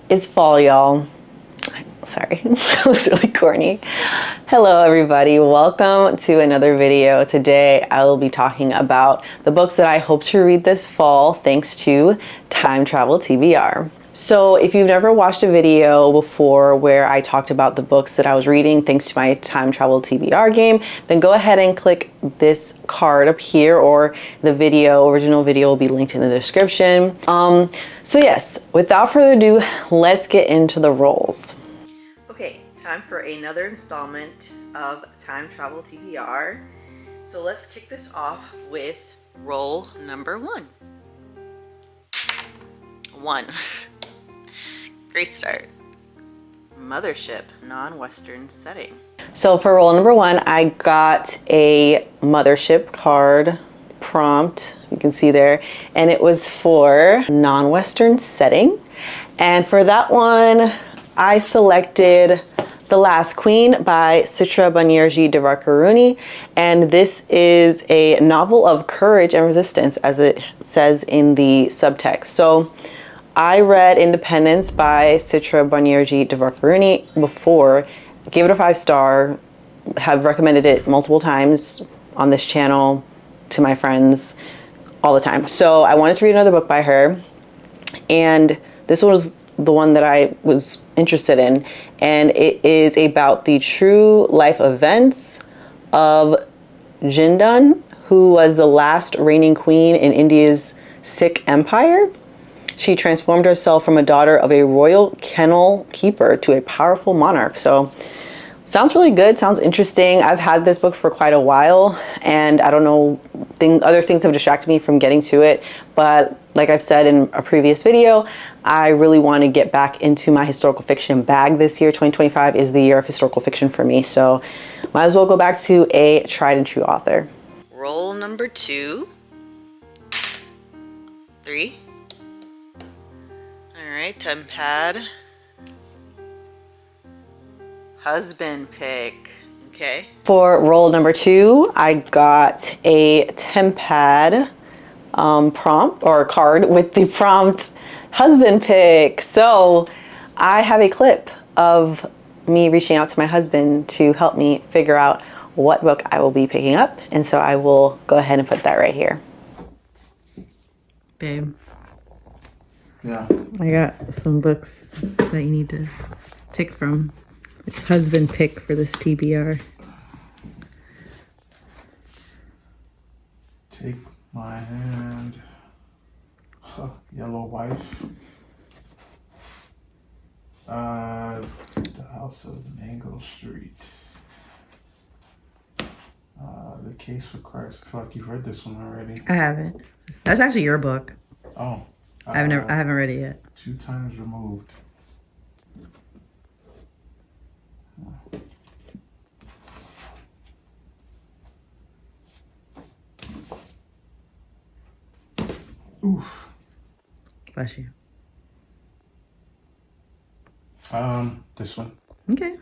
It's fall, y'all. Sorry, that was really corny. Hello, everybody. Welcome to another video. Today, I will be talking about the books that I hope to read this fall thanks to Time Travel TBR. So if you've never watched a video before where I talked about the books that I was reading thanks to my Time Travel TBR game, then go ahead and click this card up here, or the original video will be linked in the description. So yes, without further ado, let's get into the rolls. Okay, time for another installment of Time Travel TBR. So let's kick this off with roll number one. Great start. Mothership, non-Western setting. So for roll number one, I got a Mothership card prompt, you can see there, and it was for non-Western setting. And for that one, I selected The Last Queen by Citra Banerjee Divakaruni, and this is a novel of courage and resistance, as it says in the subtext. So I read Independence by Citra Banerjee Divakaruni before, gave it a 5-star, have recommended it multiple times on this channel to my friends all the time. So I wanted to read another book by her, and this was the one that I was interested in, and it is about the true life events of Jindan, who was the last reigning queen in India's Sikh empire. She transformed herself from a daughter of a royal kennel keeper to a powerful monarch. So sounds really good, sounds interesting. I've had this book for quite a while, and I don't know, other things have distracted me from getting to it. But like I've said in a previous video, I really want to get back into my historical fiction bag this year. 2025 is the year of historical fiction for me. So might as well go back to a tried and true author. Roll number 2. 3. All right, tempad. Husband pick. Okay. For roll number 2, I got a tempad prompt or card with the prompt husband pick. So I have a clip of me reaching out to my husband to help me figure out what book I will be picking up. And so I will go ahead and put that right here. Babe. Yeah. I got some books that you need to pick from. It's husband pick for this TBR. Take my hand. Yellow Wife. The House of Mango Street. The Case for Christ. I feel like you've read this one already. I haven't. That's actually your book. Oh. I haven't read it yet. 2 Times Removed. Oof. Bless you. This one. Okay.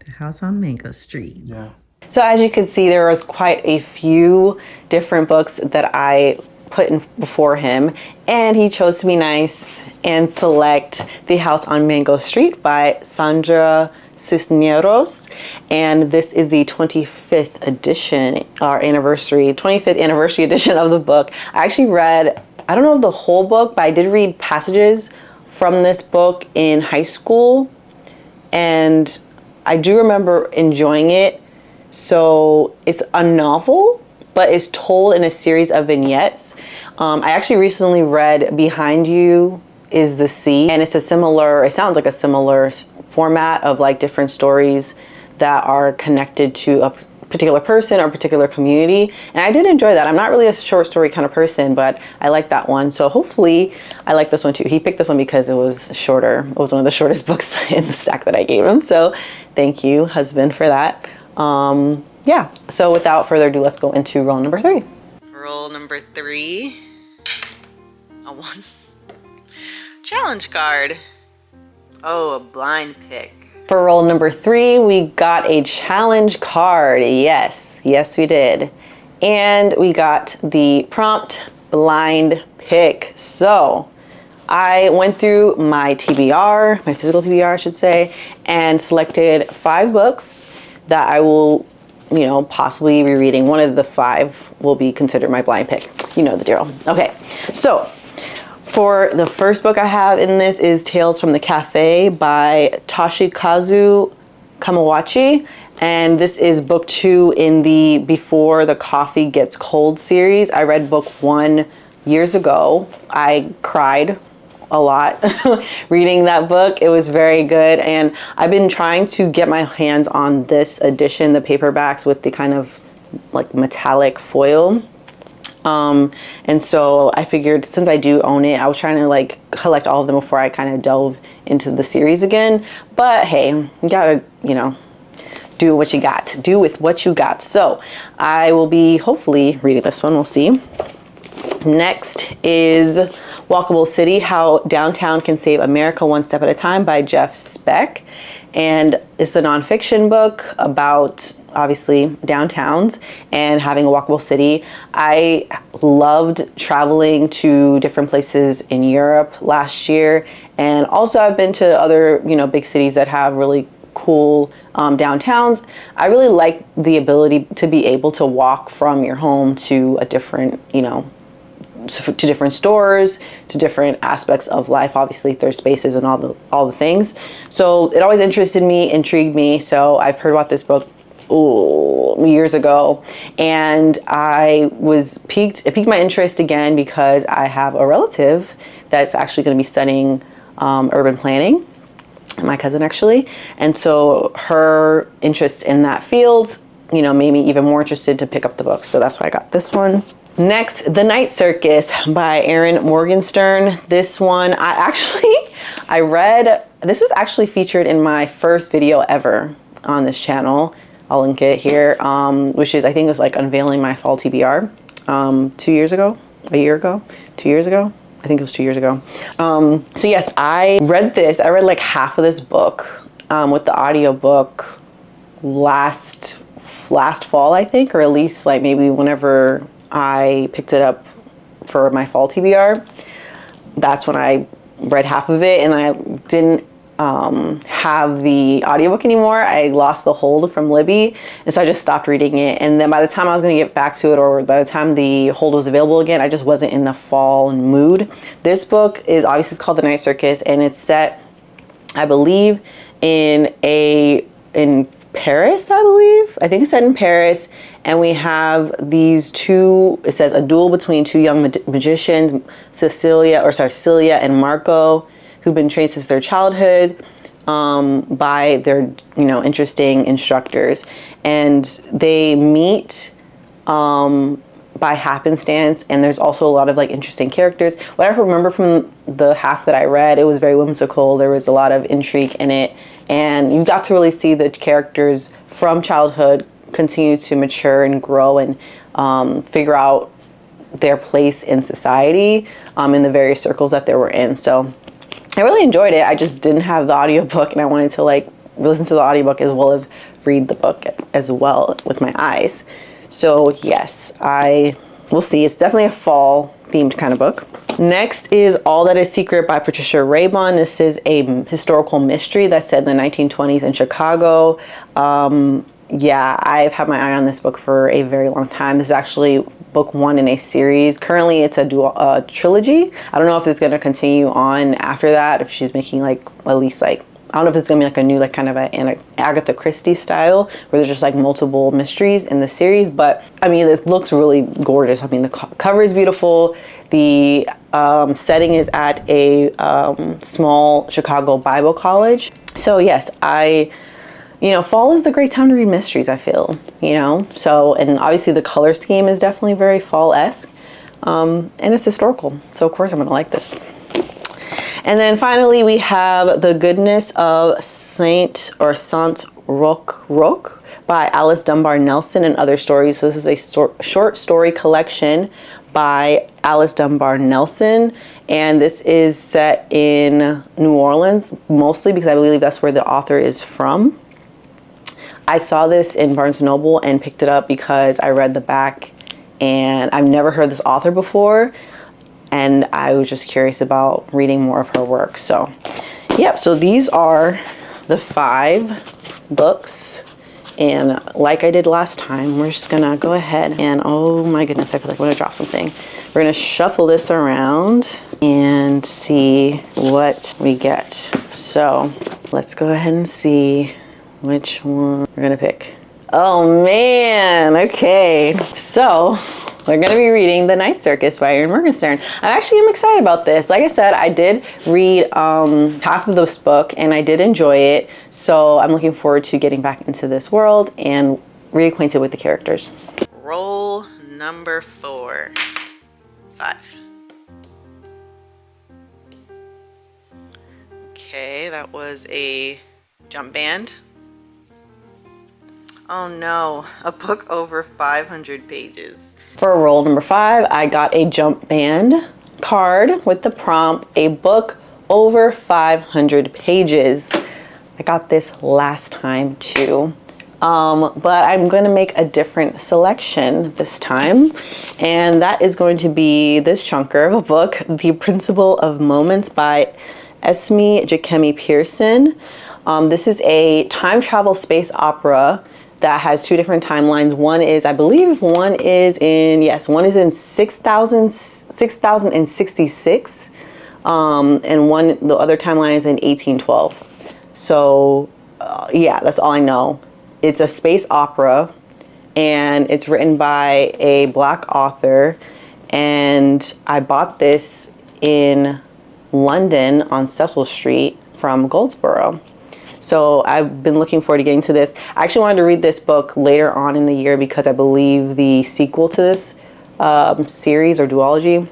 The House on Mango Street. Yeah. So as you can see, there was quite a few different books that I put in before him, and he chose to be nice and select The House on Mango Street by Sandra Cisneros, and this is the 25th edition, our 25th anniversary edition of the book. I actually read, I don't know the whole book, but I did read passages from this book in high school, and I do remember enjoying it. So it's a novel, but it's told in a series of vignettes. I actually recently read Behind You is the Sea, and it sounds like a similar format of like different stories that are connected to a particular person or particular community. And I did enjoy that. I'm not really a short story kind of person, but I like that one. So hopefully I like this one too. He picked this one because it was shorter. It was one of the shortest books in the stack that I gave him. So thank you, husband, for that. Yeah, so without further ado, let's go into roll number 3. Roll number 3. A 1. Challenge card. Oh, a blind pick. For roll number 3, we got a challenge card. Yes, we did. And we got the prompt blind pick. So I went through my TBR, my physical TBR, I should say, and selected 5 books that I will, possibly be reading. One of the 5 will be considered my blind pick. You know the drill. Okay, so for the first book I have in this is Tales from the Cafe by Toshikazu Kamawachi. And this is book 2 in the Before the Coffee Gets Cold series. I read book 1 years ago. I cried a lot reading that book. It was very good, and I've been trying to get my hands on this edition, the paperbacks with the kind of like metallic foil. And so I figured since I do own it, I was trying to like collect all of them before I kind of delve into the series again. But hey, you gotta, do what you got. Do with what you got. So I will be hopefully reading this one. We'll see. Next is Walkable City, How Downtown Can Save America One Step at a Time by Jeff Speck. And it's a nonfiction book about, obviously, downtowns and having a walkable city. I loved traveling to different places in Europe last year. And also I've been to other, big cities that have really cool downtowns. I really like the ability to be able to walk from your home to a different, to different stores, to different aspects of life, obviously third spaces and all the things. So it always intrigued me. So I've heard about this book years ago, and it piqued my interest again because I have a relative that's actually going to be studying urban planning, my cousin actually, and so her interest in that field, made me even more interested to pick up the book. So that's why I got this one. Next, The Night Circus by Erin Morgenstern. This one, I read, this was actually featured in my first video ever on this channel. I'll link it here, which is, I think it was like unveiling my fall TBR 2 years ago, a year ago, 2 years ago. I think it was 2 years ago. So yes, I read like half of this book with the audiobook last fall, I think, or at least like maybe whenever I picked it up for my fall TBR. That's when I read half of it, and I didn't have the audiobook anymore. I lost the hold from Libby, and so I just stopped reading it. And then by the time I was going to get back to it, or by the time the hold was available again, I just wasn't in the fall mood. This book is obviously, it's called The Night Circus, and it's set, I believe, in Paris, I believe. I think it's set in Paris, and we have these two, it says, a duel between 2 young magicians, Cecilia and Marco, who've been trained since their childhood by their, interesting instructors. And they meet by happenstance, and there's also a lot of like interesting characters. What I remember from the half that I read, it was very whimsical. There was a lot of intrigue in it, and you got to really see the characters from childhood continue to mature and grow and figure out their place in society in the various circles that they were in. So I really enjoyed it. I just didn't have the audiobook, and I wanted to like listen to the audiobook as well as read the book as well with my eyes. So yes, we'll see. It's definitely a fall themed kind of book. Next is All That Is Secret by Patricia Raybon. This is a historical mystery that's set in the 1920s in Chicago. Yeah, I've had my eye on this book for a very long time. This is actually book 1 in a series. Currently, it's a trilogy. I don't know if it's going to continue on after that, if she's making like at least like, I don't know if it's going to be like a new like kind of an Agatha Christie style where there's just like multiple mysteries in the series. But I mean, it looks really gorgeous. I mean, the cover is beautiful. The setting is at a small Chicago Bible college. So yes, fall is the great time to read mysteries, I feel, So, and obviously the color scheme is definitely very fall-esque. And it's historical. So, of course, I'm going to like this. And then finally, we have The Goodness of Saint Roch by Alice Dunbar Nelson and Other Stories. So this is a short story collection by Alice Dunbar Nelson. And this is set in New Orleans, mostly because I believe that's where the author is from. I saw this in Barnes & Noble and picked it up because I read the back, and I've never heard this author before. and I was just curious about reading more of her work. So yep, so these are the 5 books, and like I did last time, we're just gonna go ahead and, oh my goodness, I feel like I'm gonna drop something. We're gonna shuffle this around and see what we get. So let's go ahead and see which one we're gonna pick. Oh man, okay. So we're gonna be reading The Night Circus by Erin Morgenstern. I actually am excited about this. Like I said, I did read half of this book and I did enjoy it. So I'm looking forward to getting back into this world and reacquainted with the characters. Roll number 4. 5. Okay, that was a jump band. Oh no, a book over 500 pages. For roll number 5, I got a jump band card with the prompt, a book over 500 pages. I got this last time too. But I'm going to make a different selection this time, and that is going to be this chunker of a book, The Principle of Moments by Esme Jacemi Pearson. This is a time travel space opera that has 2 different timelines. One is, I believe one is in, yes, one is in 6066, and the other timeline is in 1812. So yeah, that's all I know. It's a space opera, and it's written by a Black author, and I bought this in London on Cecil Street from Goldsboro. So I've been looking forward to getting to this. I actually wanted to read this book later on in the year because I believe the sequel to this series or duology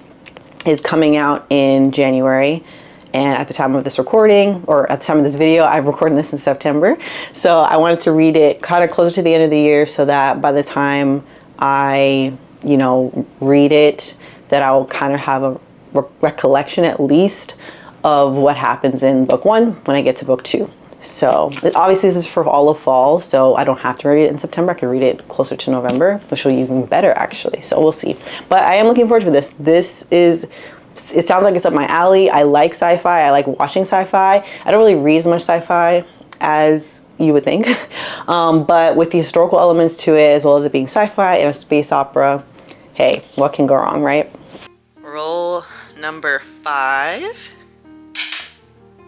is coming out in January. And at the time of this recording, or at the time of this video, I'm recording this in September. So I wanted to read it kind of closer to the end of the year so that by the time I, read it, that I'll kind of have a recollection at least of what happens in book 1 when I get to book 2. So obviously this is for all of fall, so I don't have to read it in September. I can read it closer to November, which will be even better actually. So we'll see. But I am looking forward to this. It sounds like it's up my alley. I like sci-fi. I like watching sci-fi. I don't really read as much sci-fi as you would think. But with the historical elements to it, as well as it being sci-fi and a space opera, hey, what can go wrong, right? Roll number 5.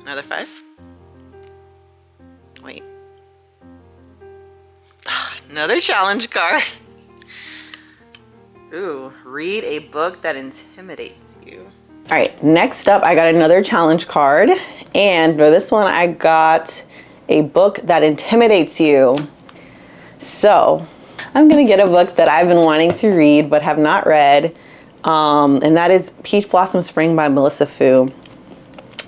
Another 5. Wait. Another challenge card. Ooh, read a book that intimidates you. All right, next up, I got another challenge card. And for this one, I got a book that intimidates you. So I'm gonna get a book that I've been wanting to read but have not read. And that is Peach Blossom Spring by Melissa Fu.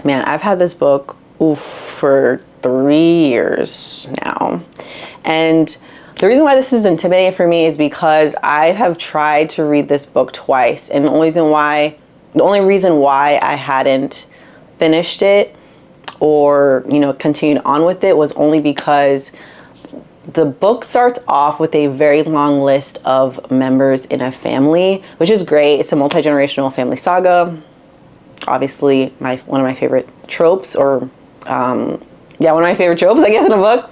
Man, I've had this book for 3 years now. And the reason why this is intimidating for me is because I have tried to read this book twice, and the only reason why I hadn't finished it or continued on with it was only because the book starts off with a very long list of members in a family, which is great. It's a multi-generational family saga. Obviously, one of my favorite tropes, or one of my favorite tropes, I guess, in a book.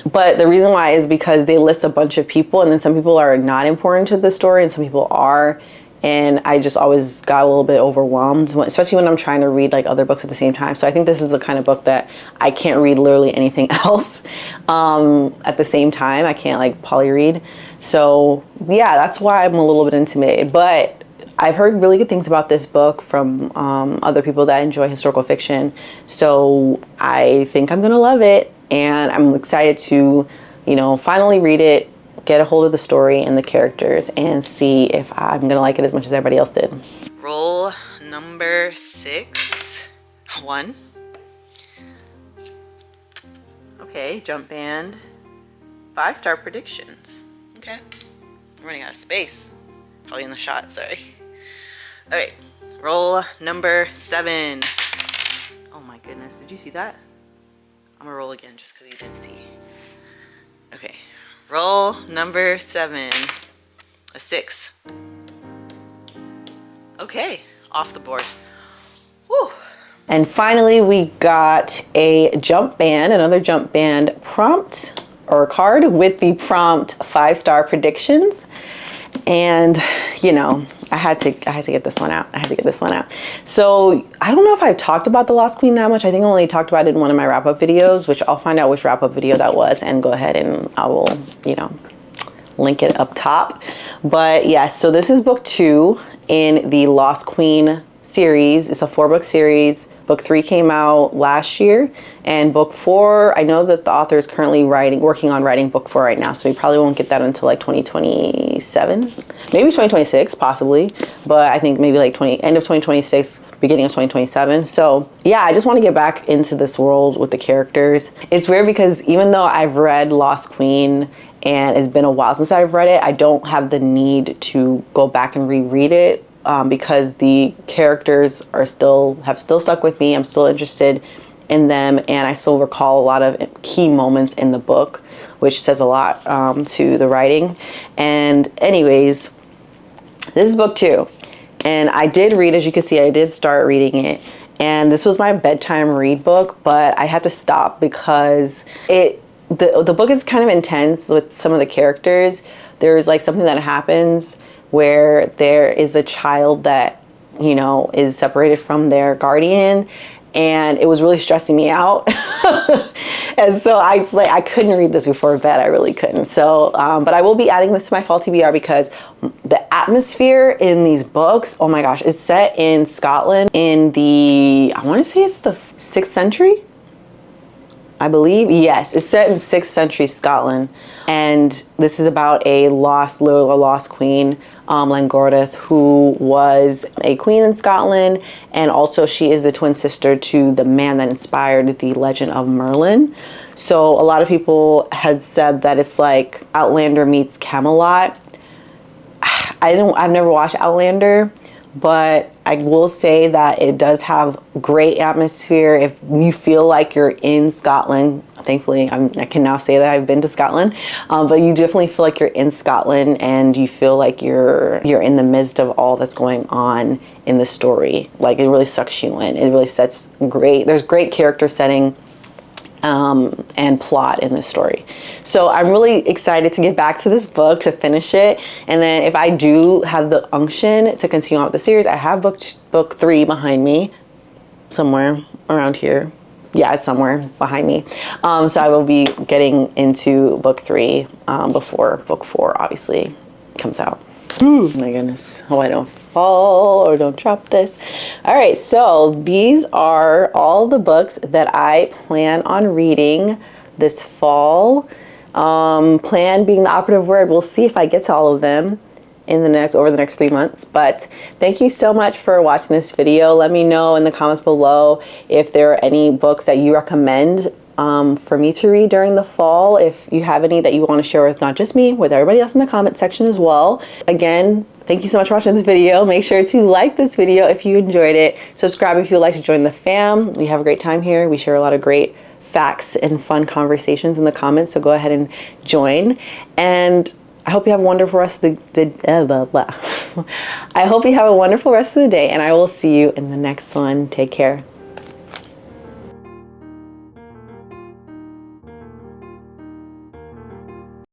But the reason why is because they list a bunch of people, and then some people are not important to the story and some people are. And I just always got a little bit overwhelmed, especially when I'm trying to read like other books at the same time. So I think this is the kind of book that I can't read literally anything else at the same time. I can't like poly read. So yeah, that's why I'm a little bit intimidated. But I've heard really good things about this book from other people that enjoy historical fiction. So I think I'm gonna love it. And I'm excited to, finally read it, get a hold of the story and the characters, and see if I'm gonna like it as much as everybody else did. Roll number 6. 1. Okay, jump band. 5-star predictions. Okay. I'm running out of space. Probably in the shot, sorry. Okay, roll number 7. Oh my goodness, did you see that? I'm gonna roll again just because you didn't see. Okay, roll number 7. A 6. Okay, off the board. Woo. And finally, we got a jump band, another jump band prompt or card with the prompt 5-star predictions. And you know, I had to get this one out. So I don't know if I've talked about the Lost Queen that much. I think I only talked about it in one of my wrap-up videos, which I'll find out which wrap-up video that was and go ahead and I will, you know, link it up top. But yeah, so this is book 2 in the Lost Queen series. It's a 4-book series. Book 3 came out last year, and book 4, I know that the author is currently working on writing book 4 right now, so we probably won't get that until like 2027, maybe 2026 possibly, but I think maybe like end of 2026, beginning of 2027. So yeah, I just want to get back into this world with the characters. It's weird because even though I've read Lost Queen and it's been a while since I've read it, I don't have the need to go back and reread it. Because the characters have still stuck with me. I'm still interested in them, and I still recall a lot of key moments in the book, which says a lot to the writing. And anyways, this is book 2, and I did read, as you can see, I did start reading it, and this was my bedtime read book, but I had to stop because the book is kind of intense with some of the characters. There's like something that happens where there is a child that, you know, is separated from their guardian, and it was really stressing me out. And so I couldn't read this before bed. I really couldn't. So, but I will be adding this to my fall TBR because the atmosphere in these books, oh my gosh, it's set in Scotland in the, I want to say it's the 6th century. I believe, yes, it's set in 6th century Scotland, and this is about a lost queen, Langordeth, who was a queen in Scotland, and also she is the twin sister to the man that inspired the legend of Merlin. So a lot of people had said that it's like Outlander meets Camelot. I've never watched Outlander, but I will say that it does have great atmosphere. If you feel like you're in Scotland, thankfully I can now say that I've been to Scotland, but you definitely feel like you're in Scotland and you feel like you're in the midst of all that's going on in the story. Like, it really sucks you in. It really sets there's great character setting and plot in this story. So I'm really excited to get back to this book, to finish it, and then if I do have the unction to continue on with the series, I have book 3 behind me somewhere around here. Yeah, it's somewhere behind me. So I will be getting into book 3 before book 4 obviously comes out. Ooh, my goodness. Oh, I don't fall or don't drop this. All right, so these are all the books that I plan on reading this fall. Plan being the operative word. We'll see if I get to all of them over the next 3 months. But thank you so much for watching this video. Let me know in the comments below if there are any books that you recommend for me to read during the fall. If you have any that you want to share with not just me, with everybody else in the comment section as well. Again, thank you so much for watching this video. Make sure to like this video if you enjoyed it. Subscribe if you would like to join the fam. We have a great time here. We share a lot of great facts and fun conversations in the comments, so go ahead and join. And I hope you have a wonderful rest of the I hope you have a wonderful rest of the day, and I will see you in the next one. Take care.